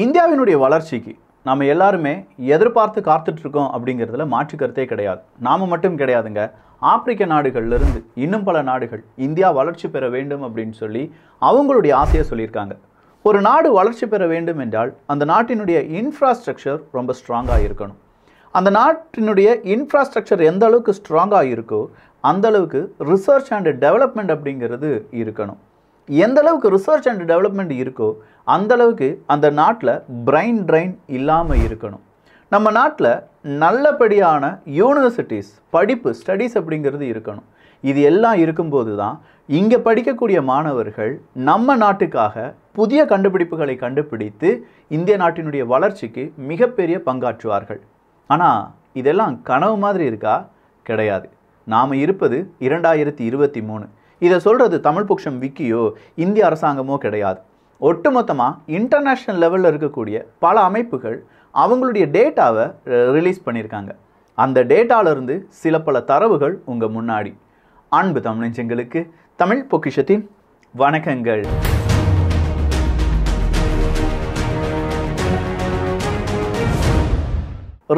இந்தியாவினுடைய வளர்ச்சிக்கு நாம எல்லாருமே எதிர்பார்த்து காத்துட்டு இருக்கோம் அப்படிங்கிறதுல மாற்று கருத்தே கிடையாது. நாம மட்டும் கிடையாதுங்க. ஆப்பிரிக்க நாடுகள்ல இருந்து இன்னும் பல நாடுகள் இந்தியா வளர்ச்சி பெற வேண்டும் அப்படின்னு சொல்லி அவங்களுடைய ஆசையை சொல்லியிருக்காங்க. ஒரு நாடு வளர்ச்சி பெற வேண்டும் என்றால் அந்த நாட்டினுடைய இன்ஃப்ராஸ்ட்ரக்சர் ரொம்ப ஸ்ட்ராங்காக இருக்கணும். அந்த நாட்டினுடைய இன்ஃப்ராஸ்ட்ரக்சர் எந்த அளவுக்கு ஸ்ட்ராங்காக இருக்கோ அந்த அளவுக்கு ரிசர்ச் அண்ட் டெவலப்மெண்ட் அப்படிங்கிறது இருக்கணும். எந்த அளவுக்கு ரிசர்ச் அண்ட் டெவலப்மெண்ட் இருக்கோ அந்த அளவுக்கு அந்த நாட்டில் பிரைன் ட்ரைன் இல்லாமல் இருக்கணும். நம்ம நாட்டில் நல்லபடியான யூனிவர்சிட்டிஸ் படிப்பு ஸ்டடீஸ் அப்படிங்கிறது இருக்கணும். இது எல்லாம் இருக்கும்போது தான் இங்கே படிக்கக்கூடிய மாணவர்கள் நம்ம நாட்டுக்காக புதிய கண்டுபிடிப்புகளை கண்டுபிடித்து இந்திய நாட்டினுடைய வளர்ச்சிக்கு மிகப்பெரிய பங்காற்றுவார்கள். ஆனால் இதெல்லாம் கனவு மாதிரி இருக்கா? கிடையாது. நாம் இருப்பது 2023. இதை சொல்கிறது தமிழ் பொக்கிஷம் விக்கியோ இந்திய அரசாங்கமோ கிடையாது. ஒட்டுமொத்தமாக இன்டர்நேஷ்னல் லெவலில் இருக்கக்கூடிய பல அமைப்புகள் அவங்களுடைய டேட்டாவை ரிலீஸ் பண்ணியிருக்காங்க. அந்த டேட்டாவிலிருந்து சில பல தரவுகள் உங்கள் முன்னாடி. அன்பு தமிழஞ்சங்களுக்கு தமிழ் பொக்கிஷத்தின் வணக்கங்கள்.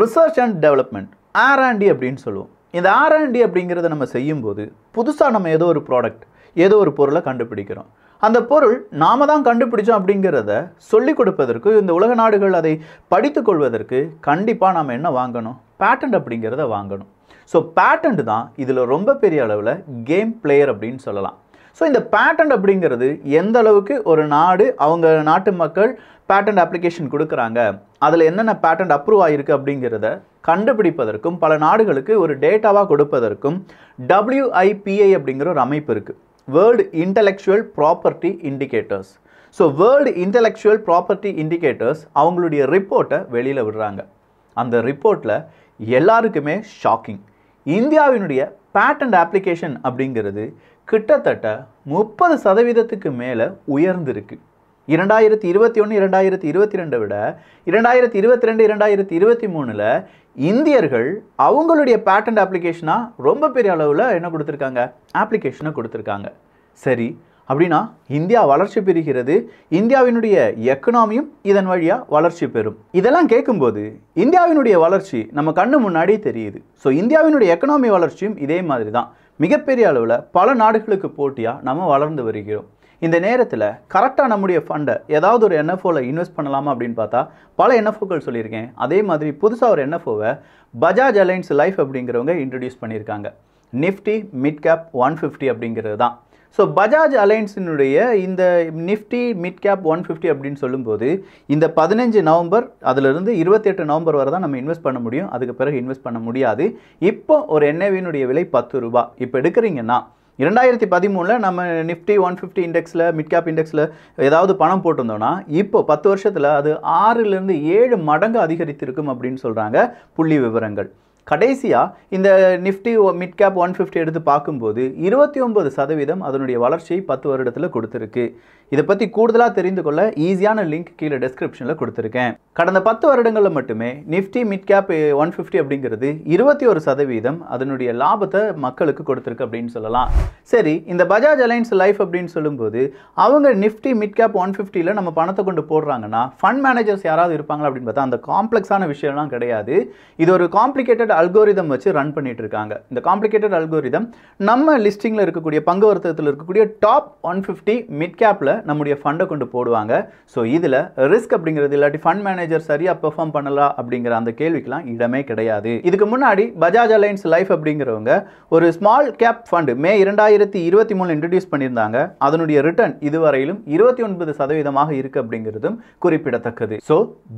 ரிசர்ச் அண்ட் டெவலப்மெண்ட் R&D அப்படின்னு சொல்லுவோம். இந்த R&D அப்படிங்கிறத நம்ம செய்யும்போது புதுசாக நம்ம ஏதோ ஒரு ப்ராடக்ட் ஏதோ ஒரு பொருளை கண்டுபிடிக்கிறோம். அந்த பொருள் நாம தான் கண்டுபிடிச்சோம் அப்படிங்கிறத சொல்லிக் கொடுப்பதற்கு இந்த உலக நாடுகள் அதை படித்து கொள்வதற்கு கண்டிப்பாக நாம் என்ன வாங்கணும்? பேட்டன்ட் அப்படிங்கிறத வாங்கணும். ஸோ பேட்டன்ட் தான் இதில் ரொம்ப பெரிய அளவில் கேம் பிளேயர் அப்படின்னு சொல்லலாம். ஸோ இந்த பேட்டன்ட் அப்படிங்கிறது எந்த அளவுக்கு ஒரு நாடு அவங்க நாட்டு மக்கள் பேட்டன்ட் அப்ளிகேஷன் கொடுக்குறாங்க, அதில் என்னென்ன பேட்டன்ட் அப்ரூவ் ஆகிருக்கு அப்படிங்கிறத கண்டுபிடிப்பதற்கும் பல நாடுகளுக்கு ஒரு டேட்டாவாக கொடுப்பதற்கும் WIPI அப்படிங்கிற ஒரு அமைப்பு இருக்குது. World intellectual property indicators. So world intellectual property indicators அவங்களுடைய ரிப்போர்ட்டை வெளியில் விடுறாங்க. அந்த ரிப்போர்ட்டில் எல்லாருக்குமே ஷாக்கிங். இந்தியாவினுடைய பேட்டன்ட் அப்ளிகேஷன் அப்படிங்கிறது கிட்டத்தட்ட 30% மேலே உயர்ந்திருக்கு. 2021 2022 விட 2022 2023 இந்தியர்கள் அவங்களுடைய பேட்டன்ட் அப்ளிகேஷனாக ரொம்ப பெரிய அளவில் என்ன கொடுத்துருக்காங்க? அப்ளிகேஷனை கொடுத்துருக்காங்க. சரி, அப்படின்னா இந்தியா வளர்ச்சி பெறுகிறது, இந்தியாவினுடைய எக்கனாமியும் இதன் வழியாக வளர்ச்சி பெறும். இதெல்லாம் கேட்கும்போது இந்தியாவினுடைய வளர்ச்சி நம்ம கண்ணு முன்னாடி தெரியுது. ஸோ இந்தியாவினுடைய எக்கனாமி வளர்ச்சியும் இதே மாதிரி தான் மிகப்பெரிய அளவில் பல நாடுகளுக்கு போட்டியாக நம்ம வளர்ந்து வருகிறோம். இந்த நேரத்தில் கரெக்டாக நம்முடைய ஃபண்டை ஏதாவது ஒரு NFOவில் இன்வெஸ்ட் பண்ணலாமா அப்படின்னு பார்த்தா பல NFOக்கள் சொல்லியிருக்கேன். அதே மாதிரி புதுசாக ஒரு NFOவை பஜாஜ் அலைன்ஸ் லைஃப் அப்படிங்கிறவங்க இன்ட்ரடியூஸ் பண்ணியிருக்காங்க. நிஃப்டி மிட் கேப் 150 அப்படிங்கிறது தான். ஸோ பஜாஜ் அலைன்ஸினுடைய இந்த நிஃப்டி மிட் கேப் 150 அப்படின்னு சொல்லும்போது இந்த 15 நவம்பர் அதிலிருந்து 28 நவம்பர் வரை தான் நம்ம இன்வெஸ்ட் பண்ண முடியும். அதுக்கு பிறகு இன்வெஸ்ட் பண்ண முடியாது. இப்போ ஒரு NAVனுடைய விலை 10 ரூபாய். இப்போ எடுக்கிறீங்கன்னா 2013 நம்ம நிஃப்டி 150 இண்டெக்ஸில் மிட் கேப் இண்டெக்ஸில் ஏதாவது பணம் போட்டிருந்தோன்னா இப்போ 10 வருஷத்தில் அது 6லிருந்து 7 மடங்கு அதிகரித்திருக்கும் அப்படின்னு சொல்கிறாங்க புள்ளி விவரங்கள். கடைசியாக இந்த நிஃப்டி மிட் கேப் 150 எடுத்து பார்க்கும்போது 29% அதனுடைய வளர்ச்சியை 10 வருடத்தில் கொடுத்துருக்கு. இதை பற்றி கூடுதலாக தெரிந்து கொள்ள ஈஸியான லிங்க் கீழே டெஸ்கிரிப்ஷனில் கொடுத்துருக்கேன். கடந்த 10 வருடங்களில் மட்டுமே நிஃப்டி மிட் கேப் 150 அப்படிங்கிறது 21% அதனுடைய லாபத்தை மக்களுக்கு கொடுத்துருக்கு அப்படின்னு சொல்லலாம். சரி, இந்த பஜாஜ் அலைன்ஸ் லைஃப் அப்படின்னு சொல்லும்போது அவங்க நிஃப்டி மிட் கேப் 150ல் நம்ம பணத்தை கொண்டு போடுறாங்கன்னா ஃபண்ட் மேனேஜர்ஸ் யாராவது இருப்பாங்களா அப்படின்னு பார்த்தா அந்த காம்ப்ளெக்ஸான விஷயம்லாம் கிடையாது. இது ஒரு காம்ப்ளிகேட்டட் அல்கோரிதம் வச்சு ரன் பண்ணிட்டு இருக்காங்க. இந்த காம்ப்ளிகேட்டட் அல்கோரிதம் நம்ம லிஸ்டிங்கில் இருக்கக்கூடிய பங்கு வர்த்தகத்தில் இருக்கக்கூடிய டாப் 150 மிட் கேப்பில் நம்முடைய ஃபண்டை கொண்டு போடுவாங்க. ஸோ இதில் ரிஸ்க் அப்படிங்கிறது இல்லாட்டி ஃபண்ட் மேனேஜர் சரியாக பெர்ஃபார்ம் பண்ணலாம் அப்படிங்கிற அந்த கேள்விக்கெல்லாம் இடமே கிடையாது. இதுக்கு முன்னாடி பஜாஜ் அலைன்ஸ் லைஃப் அப்படிங்கிறவங்க ஒரு ஸ்மால் கேப் ஃபண்ட் மே 2023 இன்ட்ரடியூஸ் பண்ணியிருந்தாங்க. அதனுடைய ரிட்டர்ன் இதுவரையிலும் 29% இருக்கு அப்படிங்கிறதும் குறிப்பிடத்தக்கது. So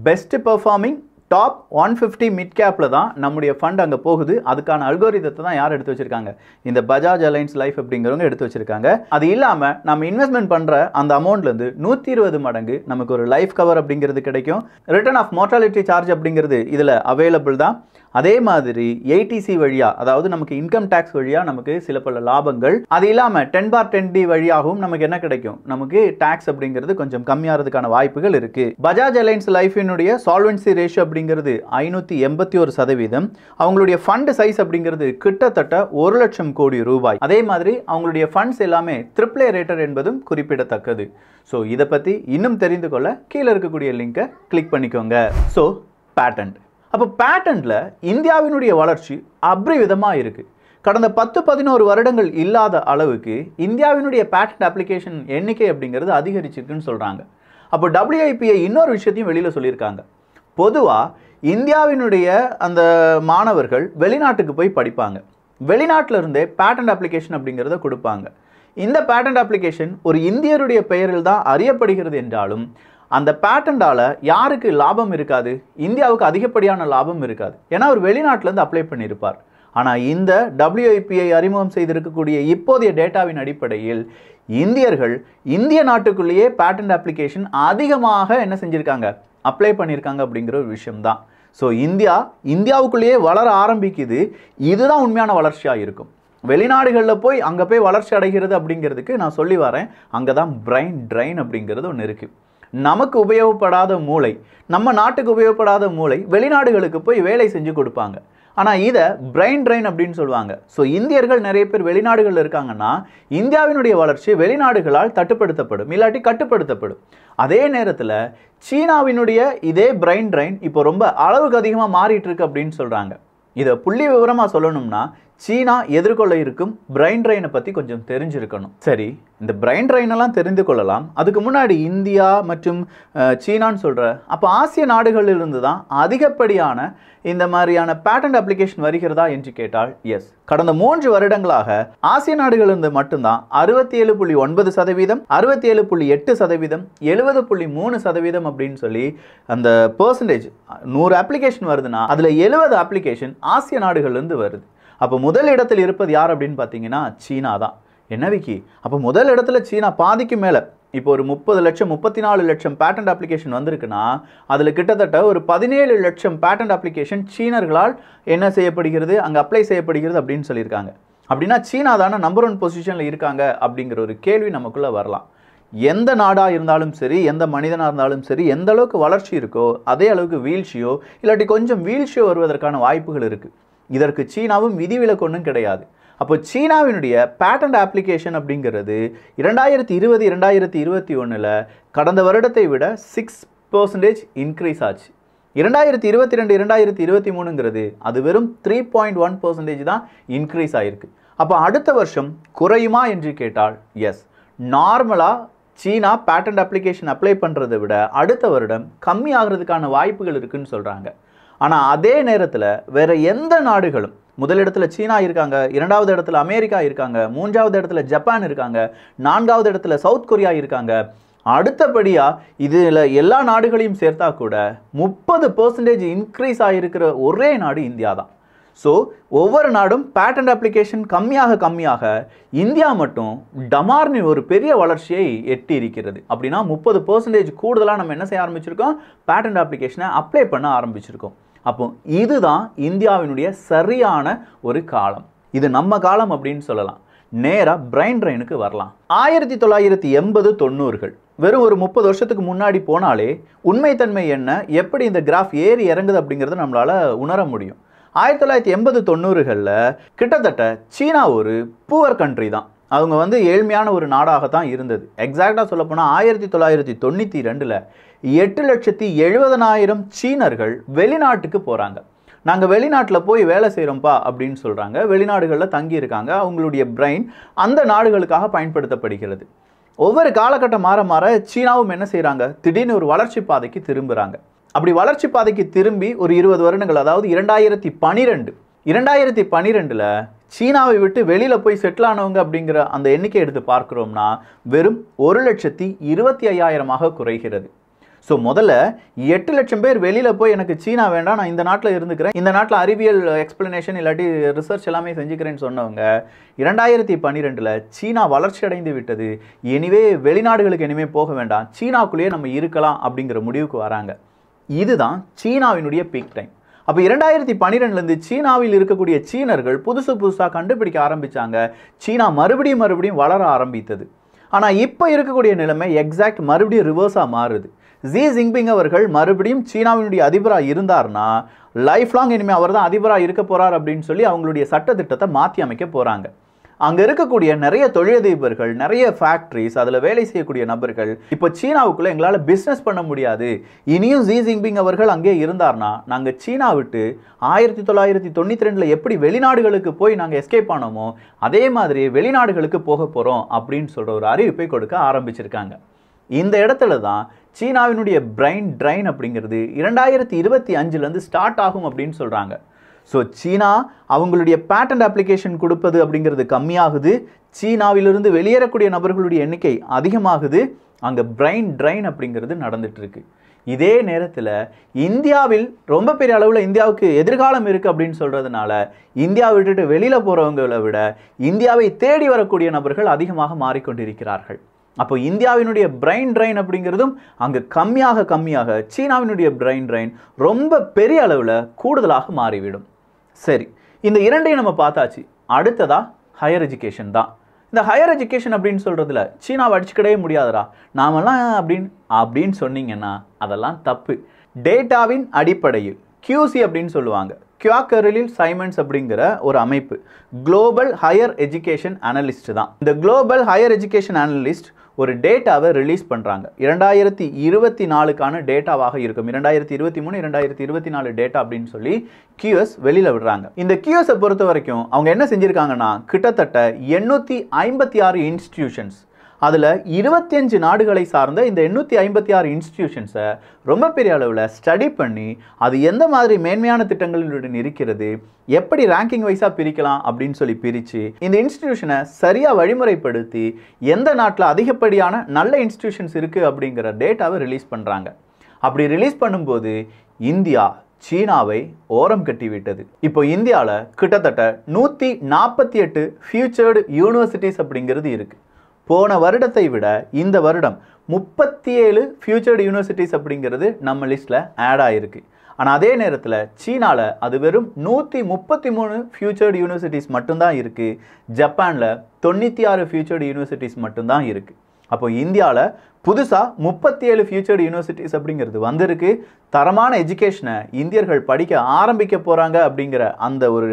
best performing top 150 mid கேப்பில் தான் நம்முடைய ஃபண்ட் அங்கே போகுது. அதுக்கான அல்கோரிதத்தை தான் யார் எடுத்து வச்சிருக்காங்க? இந்த பஜாஜ் அலைன்ஸ் லைஃப் அப்படிங்கிறவங்க எடுத்து வச்சிருக்காங்க. அது இல்லாமல் நம்ம இன்வெஸ்ட்மெண்ட் பண்ணுற அந்த அமௌண்ட்லேருந்து 120 மடங்கு நமக்கு ஒரு லைஃப் கவர் அப்படிங்கிறது கிடைக்கும். ரிட்டர்ன் ஆஃப் மோர்டாலிட்டி சார்ஜ் அப்படிங்கிறது இதில் அவைலபிள் தான். அதே மாதிரி ஏடிசி வழியா, அதாவது நமக்கு இன்கம் டேக்ஸ் வழியா நமக்கு சில பல லாபங்கள், அது இல்லாம 10/10D வழியாகவும் நமக்கு என்ன கிடைக்கும், நமக்கு டாக்ஸ் அப்படிங்கிறது கொஞ்சம் கம்மியாகிறதுக்கான வாய்ப்புகள் இருக்கு. பஜாஜ் அலைன்ஸ் லைஃபினுடைய சால்வென்சி ரேஷியோ அப்படிங்கிறது 581%. அவங்களுடைய ஃபண்ட் சைஸ் அப்படிங்கிறது கிட்டத்தட்ட 1 லட்சம் கோடி ரூபாய். அதே மாதிரி அவங்களுடைய ஃபண்ட்ஸ் எல்லாமே AAA ரேட்டட் என்பதும் குறிப்பிடத்தக்கது. ஸோ இதை பற்றி இன்னும் தெரிந்து கொள்ள கீழே இருக்கக்கூடிய லிங்கை கிளிக் பண்ணிக்கோங்க. So patent. அப்போ பேட்டன்ட்ல இந்தியாவினுடைய வளர்ச்சி அபரிவிதமாக இருக்கு. கடந்த 10-11 வருடங்கள் இல்லாத அளவுக்கு இந்தியாவினுடைய பேட்டன்ட் அப்ளிகேஷன் எண்ணிக்கை அப்படிங்கிறது அதிகரிச்சிருக்குன்னு சொல்றாங்க. அப்போ WIPA இன்னொரு விஷயத்தையும் வெளியில சொல்லியிருக்காங்க. பொதுவாக இந்தியாவினுடைய அந்த மாணவர்கள் வெளிநாட்டுக்கு போய் படிப்பாங்க. வெளிநாட்டில இருந்தே பேட்டன்ட் அப்ளிகேஷன் அப்படிங்கிறத கொடுப்பாங்க. இந்த பேட்டன்ட் அப்ளிகேஷன் ஒரு இந்தியருடைய பெயரில் தான் அறியப்படுகிறது என்றாலும் அந்த பேட்டண்டால யாருக்கு லாபம் இருக்காது, இந்தியாவுக்கு அதிகப்படியான லாபம் இருக்காது. ஏன்னா அவர் வெளிநாட்டிலேருந்து அப்ளை பண்ணியிருப்பார். ஆனால் இந்த WIPA அறிமுகம் செய்திருக்கக்கூடிய இப்போதைய டேட்டாவின் அடிப்படையில் இந்தியர்கள் இந்திய நாட்டுக்குள்ளேயே பேட்டன்ட் அப்ளிகேஷன் அதிகமாக என்ன செஞ்சிருக்காங்க, அப்ளை பண்ணியிருக்காங்க அப்படிங்கிற ஒரு விஷயம்தான். ஸோ இந்தியாவுக்குள்ளேயே வளர ஆரம்பிக்குது. இதுதான் உண்மையான வளர்ச்சியாக இருக்கும். வெளிநாடுகளில் போய் அங்கே போய் வளர்ச்சி அடைகிறது அப்படிங்கிறதுக்கு நான் சொல்லி வரேன், அங்கே தான் பிரைன் ட்ரைன் அப்படிங்கிறது ஒன்று இருக்குது. நமக்கு உபயோகப்படாத மூளை, நம்ம நாட்டுக்கு உபயோகப்படாத மூளை வெளிநாடுகளுக்கு போய் வேலை செஞ்சு கொடுப்பாங்க. ஆனால் இதை பிரைன் ட்ரைன் அப்படின்னு சொல்லுவாங்க. ஸோ இந்தியர்கள் நிறைய பேர் வெளிநாடுகளில் இருக்காங்கன்னா இந்தியாவினுடைய வளர்ச்சி வெளிநாடுகளால் தட்டுப்படுத்தப்படும், இல்லாட்டி கட்டுப்படுத்தப்படும். அதே நேரத்தில் சீனாவினுடைய இதே பிரைன் ட்ரைன் இப்போ ரொம்ப அளவுக்கு அதிகமாக மாறிட்டு இருக்கு அப்படின்னு சொல்கிறாங்க. இதை புள்ளி விவரமாக சொல்லணும்னா சீனா எதிர்கொள்ள இருக்கும் பிரைன் ட்ரைனை பற்றி கொஞ்சம் தெரிஞ்சிருக்கணும். சரி, இந்த பிரைன் ட்ரைனெல்லாம் தெரிந்து கொள்ளலாம். அதுக்கு முன்னாடி இந்தியா மற்றும் சீனான்னு சொல்கிற அப்போ ஆசிய நாடுகளிலிருந்து தான் அதிகப்படியான இந்த மாதிரியான பேட்டன்ட் அப்ளிகேஷன் வருகிறதா என்று கேட்டால் எஸ். கடந்த 3 வருடங்களாக ஆசிய நாடுகளிலிருந்து மட்டும்தான் 67.9%, 67.8%, 70.3% அப்படின்னு சொல்லி அந்த பெர்சன்டேஜ் 100 அப்ளிகேஷன் வருதுன்னா அதில் 70 அப்ளிகேஷன் ஆசிய நாடுகளிலிருந்து வருது. அப்போ முதல் இடத்தில் இருப்பது யார் அப்படின்னு பார்த்தீங்கன்னா சீனா தான். என்ன விக்கி, அப்போ முதல் இடத்துல சீனா பாதிக்கு மேலே, இப்போ ஒரு 30 லட்சம் 34 லட்சம் பேட்டன்ட் அப்ளிகேஷன் வந்திருக்குன்னா அதில் கிட்டத்தட்ட ஒரு 17 லட்சம் பேட்டன்ட் அப்ளிகேஷன் சீனர்களால் என்ன செய்யப்படுகிறது, அங்கே அப்ளை செய்யப்படுகிறது அப்படின்னு சொல்லியிருக்காங்க. அப்படின்னா சீனா தானே நம்பர் 1 பொசிஷனில் இருக்காங்க அப்படிங்கிற ஒரு கேள்வி நமக்குள்ளே வரலாம். எந்த நாடாக இருந்தாலும் சரி, எந்த மனிதனாக இருந்தாலும் சரி, எந்த அளவுக்கு வளர்ச்சி இருக்கோ அதே அளவுக்கு வீழ்ச்சியோ இல்லாட்டி கொஞ்சம் வீழ்ச்சியோ வருவதற்கான வாய்ப்புகள் இருக்குது. இதற்கு சீனாவும் விதிவிலக்கு ஒன்றும் கிடையாது. அப்போ சீனாவினுடைய பேட்டன்ட் அப்ளிகேஷன் அப்படிங்கிறது 2020-2021 கடந்த வருடத்தை விட 6% இன்க்ரீஸ் ஆச்சு. 2022-2023 அது வெறும் 3.1% தான் இன்க்ரீஸ் ஆயிருக்கு. அப்போ அடுத்த வருஷம் குறையுமா என்று கேட்டால் எஸ். நார்மலாக சீனா பேட்டன்ட் அப்ளிகேஷன் அப்ளை பண்ணுறதை விட அடுத்த வருடம் கம்மி ஆகிறதுக்கான வாய்ப்புகள் இருக்குன்னு சொல்கிறாங்க. ஆனால் அதே நேரத்தில் வேற எந்த நாடுகளும், முதலிடத்துல சீனா இருக்காங்க, 2வது இடத்துல அமெரிக்கா இருக்காங்க, 3வது இடத்துல ஜப்பான் இருக்காங்க, 4வது இடத்துல சவுத் கொரியா இருக்காங்க. அடுத்தபடியாக இதில் எல்லா நாடுகளையும் சேர்த்தா கூட 30% இன்க்ரீஸ் ஆகிருக்கிற ஒரே நாடு இந்தியா தான். ஸோ ஒவ்வொரு நாடும் பேட்டன்ட் அப்ளிகேஷன் கம்மியாக இந்தியா மட்டும் டமார்னு ஒரு பெரிய வளர்ச்சியை எட்டி இருக்கிறது. அப்படின்னா 30% கூடுதலாக நம்ம என்ன செய்ய ஆரம்பிச்சிருக்கோம், பேட்டன்ட் அப்ளிகேஷனை அப்ளை பண்ண ஆரம்பிச்சிருக்கோம். அப்போ இதுதான் இந்தியாவினுடைய சரியான ஒரு காலம். இது நம்ம காலம் அப்படின்னு சொல்லலாம். நேராக பிரைன் ட்ரைனுக்கு வரலாம். 1980-90கள் வெறும் ஒரு 30 வருஷத்துக்கு முன்னாடி போனாலே உண்மைத்தன்மை என்ன, எப்படி இந்த கிராஃப் ஏறி இறங்குது அப்படிங்கிறத நம்மளால உணர முடியும். 1980-90களில் கிட்டத்தட்ட சீனா ஒரு புவர் கண்ட்ரி தான். அவங்க ஏழ்மையான ஒரு நாடாகத்தான் இருந்தது. எக்ஸாக்டாக சொல்லப்போனால் 1992 8,70,000 சீனர்கள் வெளிநாட்டுக்கு போகிறாங்க. நாங்கள் வெளிநாட்டில் போய் வேலை செய்கிறோம்ப்பா அப்படின்னு சொல்கிறாங்க. வெளிநாடுகளில் தங்கி இருக்காங்க. அவங்களுடைய பிரெயின் அந்த நாடுகளுக்காக பயன்படுத்தப்படுகிறது. ஒவ்வொரு காலகட்டம் மாற மாற சீனாவும் என்ன செய்கிறாங்க, திடீர்னு ஒரு வளர்ச்சி பாதைக்கு திரும்புகிறாங்க. அப்படி வளர்ச்சி பாதைக்கு திரும்பி ஒரு 20 வருடங்கள், அதாவது 2012 சீனாவை விட்டு வெளியில் போய் செட்டில் ஆனவங்க அப்படிங்கிற அந்த எண்ணிக்கை எடுத்து பார்க்குறோம்னா வெறும் 1,25,000 குறைகிறது. ஸோ முதல்ல 8 லட்சம் பேர் வெளியில் போய் எனக்கு சீனா வேண்டாம், நான் இந்த நாட்டில் இருந்துக்கிறேன், இந்த நாட்டில் அறிவியல் எக்ஸ்பிளனேஷன் இல்லாட்டி ரிசர்ச் எல்லாமே செஞ்சுக்கிறேன்னு சொன்னவங்க 2012 சீனா வளர்ச்சி அடைந்து விட்டது, எனிவே வெளிநாடுகளுக்கு இனிமே போக வேண்டாம், சீனாக்குள்ளேயே நம்ம இருக்கலாம் அப்படிங்கிற முடிவுக்கு வராங்க. இதுதான் சீனாவினுடைய பீக் டைம். அப்போ 2012 சீனாவில் இருக்கக்கூடிய சீனர்கள் புதுசாக கண்டுபிடிக்க ஆரம்பிச்சாங்க. சீனா மறுபடியும் வளர ஆரம்பித்தது. ஆனால் இப்போ இருக்கக்கூடிய நிலைமை எக்ஸாக்ட் மறுபடியும் ரிவர்ஸாக மாறுது. ஜி ஜின்பிங் அவர்கள் மறுபடியும் சீனாவினுடைய அதிபராக இருந்தார்னா லைஃப் லாங் இனிமேல் அவர் தான் அதிபராக இருக்க போறார் அப்படின்னு சொல்லி அவங்களுடைய சட்டத்திட்டத்தை மாற்றி அமைக்க போகிறாங்க. அங்கே இருக்கக்கூடிய நிறைய தொழிலதிபர்கள், நிறைய ஃபேக்ட்ரிஸ், அதில் வேலை செய்யக்கூடிய நபர்கள் இப்போ சீனாவுக்குள்ளே எங்களால் பிஸ்னஸ் பண்ண முடியாது, இனியும் ஜி ஜின்பிங் அவர்கள் அங்கே இருந்தார்னா நாங்கள் சீனா விட்டு 1992 எப்படி வெளிநாடுகளுக்கு போய் நாங்கள் எஸ்கேப் ஆனோமோ அதே மாதிரி வெளிநாடுகளுக்கு போக போகிறோம் அப்படின்னு சொல்கிற ஒரு அறிவிப்பை கொடுக்க ஆரம்பிச்சிருக்காங்க. இந்த இடத்துல தான் சீனாவினுடைய பிரைன் ட்ரைன் அப்படிங்கிறது 2025 ஸ்டார்ட் ஆகும் அப்படின்னு சொல்கிறாங்க. ஸோ சீனா அவங்களுடைய பேட்டன்ட் அப்ளிகேஷன் கொடுப்பது அப்படிங்கிறது கம்மியாகுது, சீனாவிலிருந்து வெளியேறக்கூடிய நபர்களுடைய எண்ணிக்கை அதிகமாகுது, அங்கே பிரைன் ட்ரைன் அப்படிங்கிறது நடந்துட்டு இருக்கு. இதே நேரத்தில் இந்தியாவில் ரொம்ப பெரிய அளவில் இந்தியாவுக்கு எதிர்காலம் இருக்குது அப்படின்னு சொல்கிறதுனால இந்தியா விட்டுட்டு வெளியில் போகிறவங்களை விட இந்தியாவை தேடி வரக்கூடிய நபர்கள் அதிகமாக மாறிக்கொண்டிருக்கிறார்கள். அப்போ இந்தியாவினுடைய பிரைன் ட்ரைன் அப்படிங்கிறதும் அங்கே கம்மியாக சீனாவினுடைய பிரைன் ட்ரைன் ரொம்ப பெரிய அளவில் கூடுதலாக மாறிவிடும். சரி, இந்த இரண்டையும் நம்ம பார்த்தாச்சு. அடுத்ததா ஹையர் எஜுகேஷன் தான். இந்த ஹையர் எஜுகேஷன் அப்படின்னு சொல்கிறதுல சீனாவை அடிச்சுக்கிடவே முடியாதுடா நாமெல்லாம் அப்படின்னு சொன்னீங்கன்னா அதெல்லாம் தப்பு. டேட்டாவின் அடிப்படையில் QC அப்படின்னு சொல்லுவாங்க, குவாக்கரில் சைமன்ஸ் அப்படிங்கிற ஒரு அமைப்பு குளோபல் ஹையர் எஜுகேஷன் அனலிஸ்ட் தான். இந்த குளோபல் ஹையர் எஜுகேஷன் அனலிஸ்ட் ஒரு டேட்டாவை ரிலீஸ் பண்ணுறாங்க. 2024க்கான டேட்டாவாக இருக்கும். 2023 2024 டேட்டா அப்படின்னு சொல்லி QS வெளியில் விடுறாங்க. இந்த QS பொறுத்த வரைக்கும் அவங்க என்ன செஞ்சுருக்காங்கன்னா கிட்டத்தட்ட 856 இன்ஸ்டிடியூஷன்ஸ், அதில் 25 நாடுகளை சார்ந்த இந்த 856 இன்ஸ்டிடியூஷன்ஸை ரொம்ப பெரிய அளவில் ஸ்டடி பண்ணி அது எந்த மாதிரி மேன்மையான திட்டங்களுடன் இருக்கிறது, எப்படி ரேங்கிங் வைஸாக பிரிக்கலாம் அப்படின்னு சொல்லி பிரித்து இந்த இன்ஸ்டிடியூஷனை சரியாக வழிமுறைப்படுத்தி எந்த நாட்டில் அதிகப்படியான நல்ல இன்ஸ்டிடியூஷன்ஸ் இருக்குது அப்படிங்கிற டேட்டாவை ரிலீஸ் பண்ணுறாங்க. அப்படி ரிலீஸ் பண்ணும்போது இந்தியா சீனாவை ஓரம் கட்டிவிட்டது. இப்போ இந்தியாவில் கிட்டத்தட்ட 148 ஃபியூச்சர்டு யூனிவர்சிட்டிஸ் அப்படிங்கிறது இருக்குது. போன வருடத்தை விட இந்த வருடம் 37 ஃபியூச்சர்டு யூனிவர்சிட்டிஸ் அப்படிங்கிறது நம்ம லிஸ்ட்டில் ஆட் ஆகிருக்கு. ஆனால் அதே நேரத்தில் சீனாவில் அது வெறும் 133 ஃபியூச்சர்டு யூனிவர்சிட்டிஸ் மட்டும்தான் இருக்குது. ஜப்பானில் 96 ஃபியூச்சர்டு யூனிவர்சிட்டிஸ் மட்டும்தான் இருக்குது. அப்போ இந்தியாவில் புதுசாக 37 ஃபியூச்சர்டு யூனிவர்சிட்டிஸ் அப்படிங்கிறது வந்திருக்கு. தரமான எஜுகேஷனை இந்தியர்கள் படிக்க ஆரம்பிக்க போகிறாங்க அப்படிங்கிற அந்த ஒரு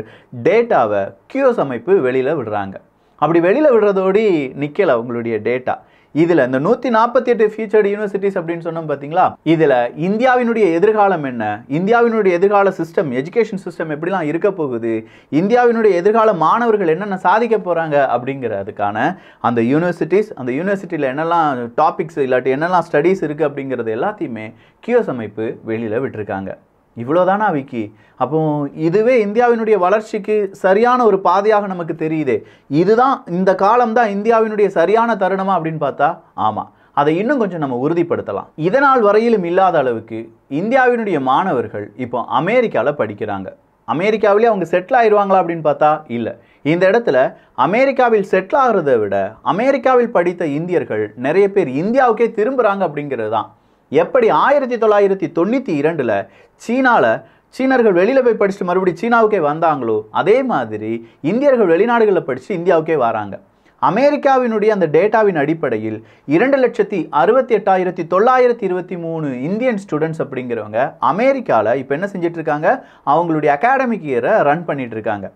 டேட்டாவை QS அமைப்பு வெளியில் விடுறாங்க. அப்படி வெளியில் விடுறதோடு நிற்கலை அவங்களுடைய டேட்டா. இதில் இந்த 148 ஃபியூச்சர்டு யூனிவர்சிட்டிஸ் அப்படின்னு சொன்னோம் பார்த்தீங்களா, இதில் இந்தியாவினுடைய எதிர்காலம் என்ன, இந்தியாவினுடைய எதிர்கால சிஸ்டம், எஜுகேஷன் சிஸ்டம் எப்படிலாம் இருக்க போகுது, இந்தியாவினுடைய எதிர்கால மாணவர்கள் என்னென்ன சாதிக்க போகிறாங்க அப்படிங்கிறதுக்கான அந்த யூனிவர்சிட்டிஸ், அந்த யூனிவர்சிட்டியில் என்னெல்லாம் டாபிக்ஸ் இல்லாட்டி என்னெல்லாம் ஸ்டடீஸ் இருக்குது அப்படிங்கிறது எல்லாத்தையுமே QS அமைப்பு வெளியில் விட்டுருக்காங்க. இவ்வளோதானா விக்கி? அப்போ இதுவே இந்தியாவினுடைய வளர்ச்சிக்கு சரியான ஒரு பாதையாக நமக்கு தெரியுதே, இதுதான் இந்த காலம்தான் இந்தியாவினுடைய சரியான தருணமா அப்படின்னு பார்த்தா ஆமாம், அதை இன்னும் கொஞ்சம் நம்ம உறுதிப்படுத்தலாம். இதனால் வரையிலும் இல்லாத அளவுக்கு இந்தியாவினுடைய மாணவர்கள் இப்போ அமெரிக்காவில் படிக்கிறாங்க. அமெரிக்காவிலே அவங்க செட்டில் ஆயிடுவாங்களா அப்படின்னு பார்த்தா இல்லை. இந்த இடத்துல அமெரிக்காவில் செட்டில் ஆகிறத விட அமெரிக்காவில் படித்த இந்தியர்கள் நிறைய பேர் இந்தியாவுக்கே திரும்புகிறாங்க அப்படிங்கிறது தான். எப்படி 1992 சீனர்கள் வெளியில் போய் படிச்சுட்டு மறுபடியும் சீனாவுக்கே வந்தாங்களோ அதே மாதிரி இந்தியர்கள் வெளிநாடுகளில் படித்து இந்தியாவுக்கே வராங்க. அமெரிக்காவினுடைய அந்த டேட்டாவின் அடிப்படையில் 2,68,923 இந்தியன் ஸ்டூடெண்ட்ஸ் அப்படிங்கிறவங்க அமெரிக்காவில் இப்போ என்ன செஞ்சிட்டு இருக்காங்க, அவங்களுடைய அகாடமிக் இயரை ரன் பண்ணிட்டு இருக்காங்க.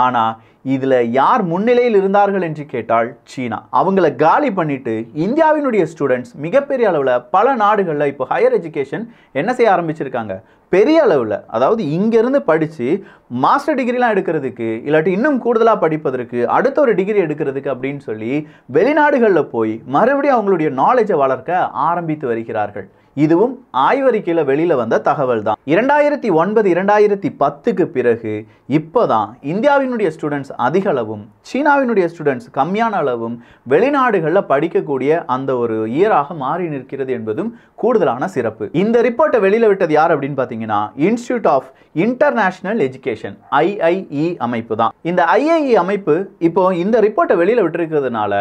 ஆனால் இதில் யார் முன்னிலையில் இருந்தார்கள் என்று கேட்டால் சீனா. அவங்கள காலி பண்ணிட்டு இந்தியாவினுடைய ஸ்டூடெண்ட்ஸ் மிகப்பெரிய அளவில் பல நாடுகளில் இப்போ ஹையர் எஜுகேஷன் என்ன செய்ய ஆரம்பிச்சிருக்காங்க, பெரிய அளவில், அதாவது இங்கேருந்து படித்து மாஸ்டர் டிகிரிலாம் எடுக்கிறதுக்கு இல்லாட்டி இன்னும் கூடுதலாக படிப்பதற்கு அடுத்த ஒரு டிகிரி எடுக்கிறதுக்கு அப்படின்னு சொல்லி வெளிநாடுகளில் போய் மறுபடியும் அவங்களுடைய நாலேஜை வளர்க்க ஆரம்பித்து வருகிறார்கள். இதுவும் ஆய்வறிக்கையில் வெளியில் வந்த தகவல் தான். 2009 2010க்கு பிறகு இப்போதான் இந்தியாவினுடைய ஸ்டூடெண்ட்ஸ் அதிக அளவும் சீனாவினுடைய ஸ்டூடெண்ட்ஸ் கம்மியான அளவும் வெளிநாடுகளில் படிக்கக்கூடிய அந்த ஒரு இயராக மாறி நிற்கிறது என்பதும் கூடுதலான சிறப்பு. இந்த ரிப்போர்ட்டை வெளியில் விட்டது யார் அப்படின்னு பார்த்தீங்கன்னா institute of international education IIE அமைப்பு தான். இந்த IIE அமைப்பு இப்போ இந்த ரிப்போர்ட்டை வெளியில் விட்டுருக்கிறதுனால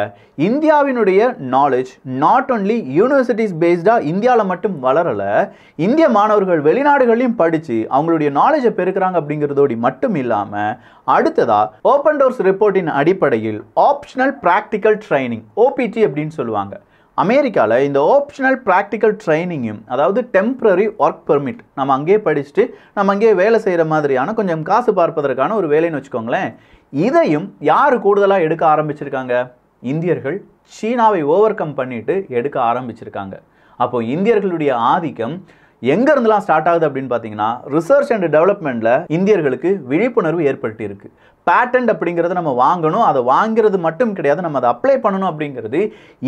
இந்தியாவினுடைய நாலேஜ் நாட் ஒன்லி யூனிவர்சிட்டிஸ் பேஸ்டாக இந்தியாவில் மட்டும் மட்டும் வளரல, இந்திய மாணவர்கள் வெளிநாடுகளையும் படிச்சு அவங்களுடைய நாலேஜை பெருக்கிறாங்க அப்படிங்கிறதோடு மட்டும் இல்லாம அடுத்ததா ஓப்பன் டோர்ஸ் ரிப்போர்ட்டின் அடிப்படையில் ஆப்ஷனல் பிராக்டிக்கல் ட்ரைனிங் OPT அப்படின்னு சொல்லுவாங்க. அமெரிக்காவில் இந்த ஆப்ஷனல் ப்ராக்டிக்கல் ட்ரைனிங்கும், அதாவது டெம்பரரி ஒர்க் பெர்மிட், நம்ம அங்கேயே படிச்சுட்டு நம்ம அங்கேயே வேலை செய்கிற மாதிரியான கொஞ்சம் காசு பார்ப்பதற்கான ஒரு வேலைன்னு வச்சுக்கோங்களேன். இதையும் யார் கூடுதலாக எடுக்க ஆரம்பிச்சிருக்காங்க? இந்தியர்கள் சீனாவை ஓவர் கம் பண்ணிட்டு எடுக்க ஆரம்பிச்சிருக்காங்க. அப்போ இந்தியர்களுடைய ஆதிக்கம் எங்க இருந்தெல்லாம் ஸ்டார்ட் ஆகுது அப்படின்னு பார்த்தீங்கன்னா, ரிசர்ச் அண்ட் டெவலப்மெண்ட்ல இந்தியர்களுக்கு விழிப்புணர்வு ஏற்பட்டு இருக்கு. பேட்டன்ட் அப்படிங்கிறத நம்ம வாங்கணும், அதை வாங்கிறது மட்டும் கிடையாது, நம்ம அதை அப்ளை பண்ணணும் அப்படிங்கிறது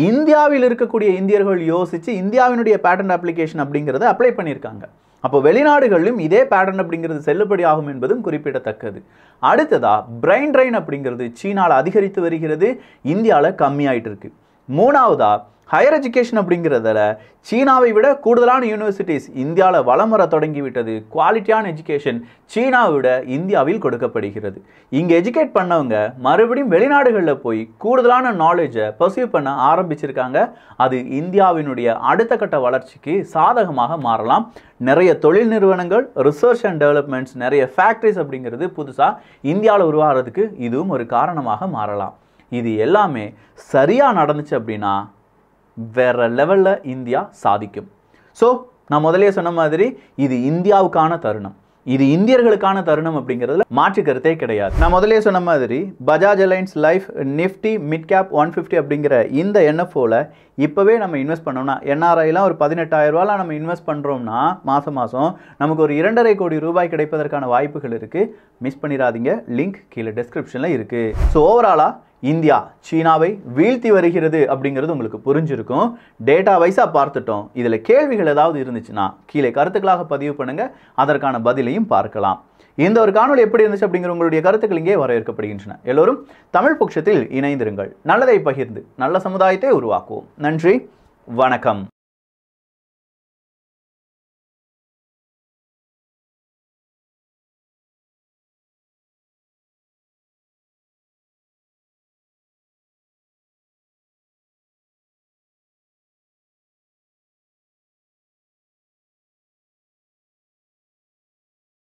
இந்தியாவில் இருக்கக்கூடிய இந்தியர்கள் யோசிச்சு இந்தியாவினுடைய பேட்டன்ட் அப்ளிகேஷன் அப்படிங்கிறத அப்ளை பண்ணியிருக்காங்க. அப்போ வெளிநாடுகளிலும் இதே பேட்டர்ன் அப்படிங்கிறது செல்லுபடி ஆகும் என்பதும் குறிப்பிடத்தக்கது. அடுத்ததா பிரைன் ட்ரெயின் அப்படிங்கிறது சீனாவில் அதிகரித்து வருகிறது, இந்தியாவில் கம்மியாயிட்டு இருக்கு. மூணாவதா ஹையர் எஜுகேஷன் அப்படிங்கிறதுல சீனாவை விட கூடுதலான யூனிவர்சிட்டிஸ் இந்தியாவில் வலம் வர தொடங்கிவிட்டது. குவாலிட்டியான எஜுகேஷன் சீனாவை விட இந்தியாவில் கொடுக்கப்படுகிறது. இங்கே எஜுகேட் பண்ணவங்க மறுபடியும் வெளிநாடுகளில் போய் கூடுதலான நாலேஜை பர்சியூ பண்ண ஆரம்பிச்சிருக்காங்க. அது இந்தியாவினுடைய அடுத்த கட்ட வளர்ச்சிக்கு சாதகமாக மாறலாம். நிறைய தொழில் நிறுவனங்கள், ரிசர்ச் அண்ட் டெவலப்மெண்ட்ஸ், நிறைய ஃபேக்ட்ரிஸ் அப்படிங்கிறது புதுசாக இந்தியாவில் உருவாகிறதுக்கு இதுவும் ஒரு காரணமாக மாறலாம். இது எல்லாமே சரியாக நடந்துச்சு அப்படின்னா வேற லெவலில் இந்தியா சாதிக்கும். ஸோ நான் முதலே சொன்ன மாதிரி இது இந்தியாவுக்கான தருணம், இது இந்தியர்களுக்கான தருணம் அப்படிங்கிறதுல மாற்று கருத்தே கிடையாது. நான் முதலே சொன்ன மாதிரி Bajaj alliance life Nifty mid cap 150 அப்படிங்கிற இந்த NFOவில் இப்போவே நம்ம இன்வெஸ்ட் பண்ணோம்னா, NRIலாம் ஒரு 18,000 ரூபாயில் நம்ம இன்வெஸ்ட் பண்ணுறோம்னா மாதம் நமக்கு ஒரு 2.5 கோடி ரூபாய் கிடைப்பதற்கான வாய்ப்புகள் இருக்குது. மிஸ் பண்ணிடாதீங்க, லிங்க் கீழே டிஸ்கிரிப்ஷனில் இருக்குது. ஸோ ஓவராலாக இந்தியா சீனாவை வீழ்த்தி வருகிறது அப்படிங்கிறது உங்களுக்கு புரிஞ்சிருக்கும். டேட்டா வைஸாக பார்த்துட்டோம். இதில் கேள்விகள் ஏதாவது இருந்துச்சுன்னா கீழே கருத்துக்களாக பதிவு பண்ணுங்க, அதற்கான பதிலையும் பார்க்கலாம். இந்த ஒரு காணொலி எப்படி இருந்துச்சு அப்படிங்கிற உங்களுடைய கருத்துக்கள் இங்கே வரவேற்கப்படுகின்றன. எல்லோரும் தமிழ் பொக்கிஷத்தில் இணைந்திருங்கள். நல்லதை பகிர்ந்து நல்ல சமுதாயத்தை உருவாக்குவோம். நன்றி, வணக்கம்.